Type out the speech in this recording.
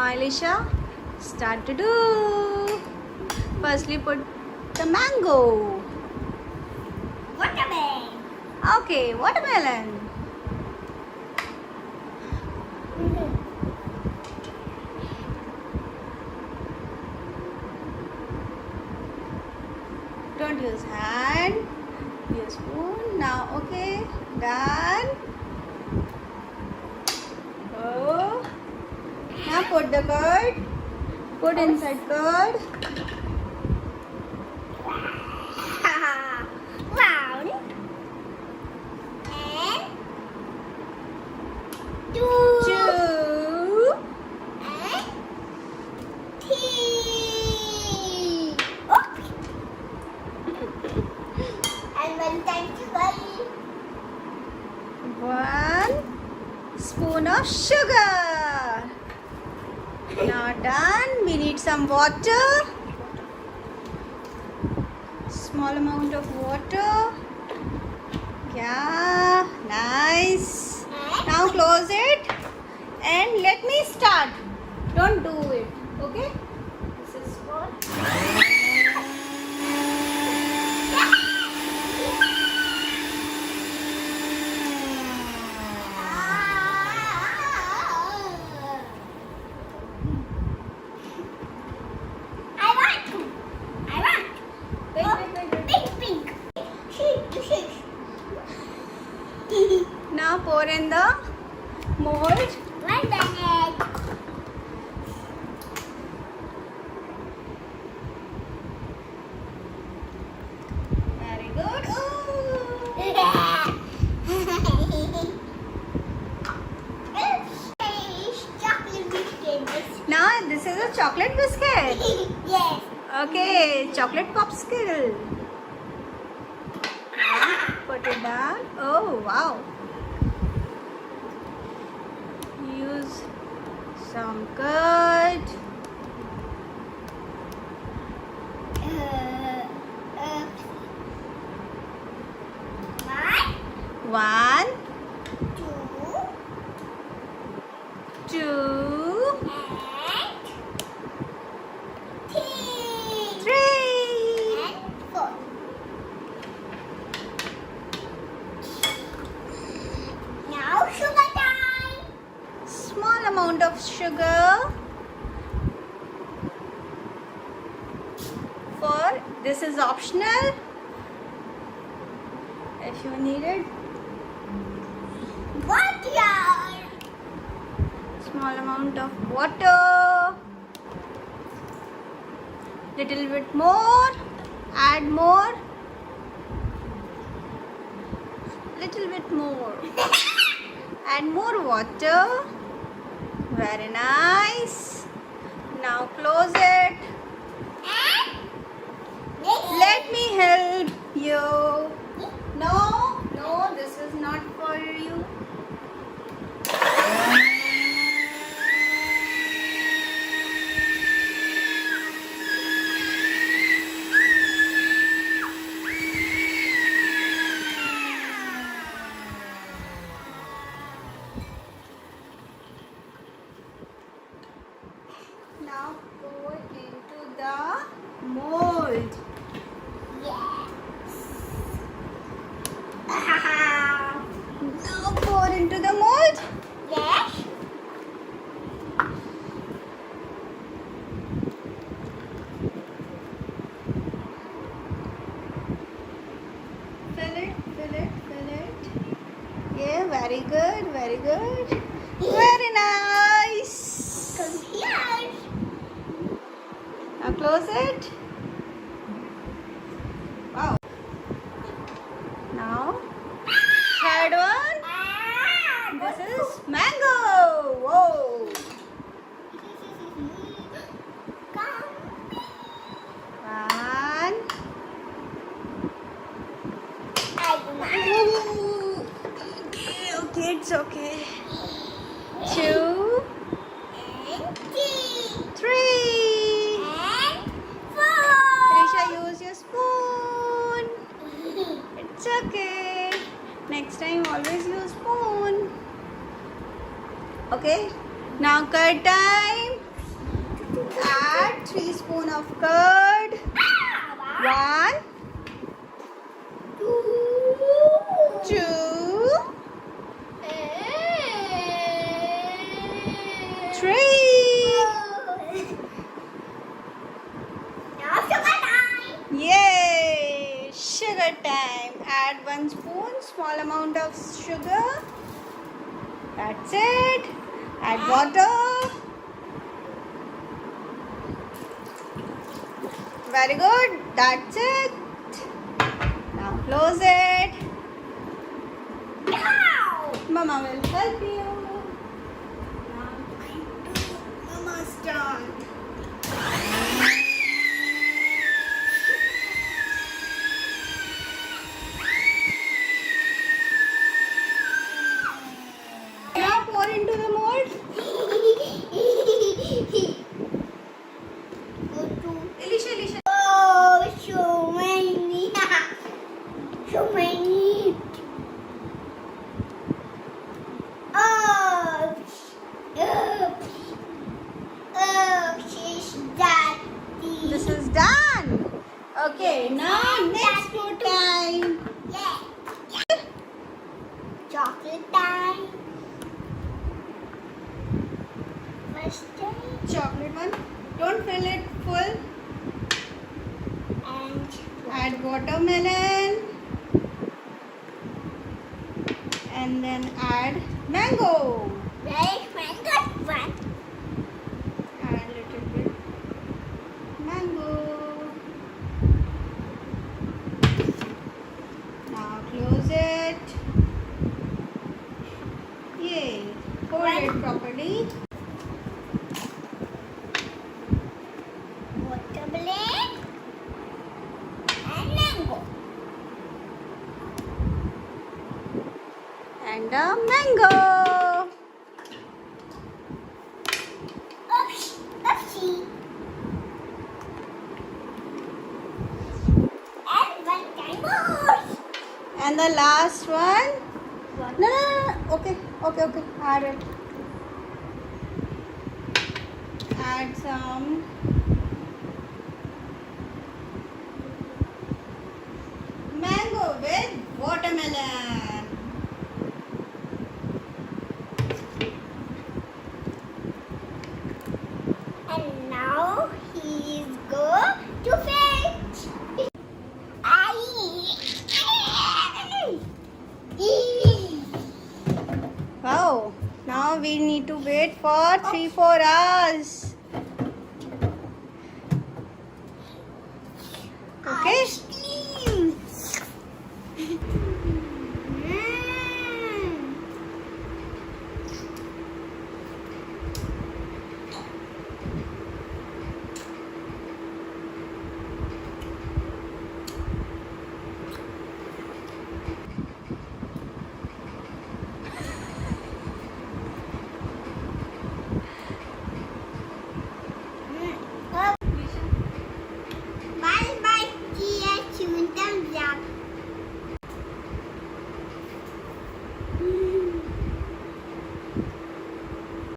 Now Ilisha, start to do. Firstly put the mango. Watermelon. Okay, watermelon. Don't use hand, use spoon. Now, okay, done. Oh, now put the curd. Put inside curd. Round. And two. Two. And three. Okay. And one time to buy. 1 spoon of sugar. Now done. We need some water. Small amount of water. Yeah, nice. Now close it and let me start. Don't do it. Okay? This is for. Now pour in the mold. Well done. Very good. Oh. Chocolate biscuit. Now this is a chocolate biscuit. Yes. Okay, chocolate popsicle. Put it down. Oh wow. Use some curd. One, 1, two, 2, and three. 3. And 4. Now sugar time. Small amount of sugar. For this is optional. If you need it. Water. Small amount of water. Little bit more. Add more. Little bit more. Add more water. Very nice. Now close it. Let me help you. No, this is not for you. Now pour into the mold. Now pour into the mold. Yes. Fill it. Yeah, very good. Very nice. Come here. Now close it. Wow. Now, third one. This is mango. Whoa. One. Ooh. Okay, it's okay. 2, 3. Ilisha, use your spoon. It's okay. Next time, always use spoon. Okay. Now, curd time. Add 3 spoons of curd. 1, 2, Now sugar time. Yay! Sugar time. Add 1 spoon, small amount of sugar. That's it. Add water. Very good. That's it. Now close it. Now. Mama will help you. Now Mama's turn. Now pour into the mold. Ilisha. Oh, so many. So many. Oh, she's daddy. This is done. Okay, now next food time. Yeah. Chocolate time. First time. Chocolate one. Don't fill it full. And Add watermelon. And then add mango. very good one. Add a little bit mango. Now close it. Yay. Hold it properly. Watermelon and mango. And a mango. Oopsie. And one time more. And the last one. No. Okay. Add it. Add some mango with watermelon. And now he's go to fetch. Wow. Now we need to wait for 3-4 hours. Okay. Bye bye, dear children.